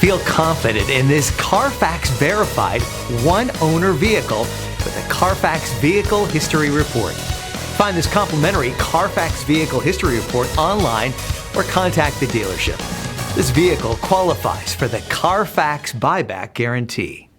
Feel confident in this Carfax verified one-owner vehicle with a Carfax Vehicle History Report. Find this complimentary Carfax Vehicle History Report online or contact the dealership. This vehicle qualifies for the Carfax Buyback Guarantee.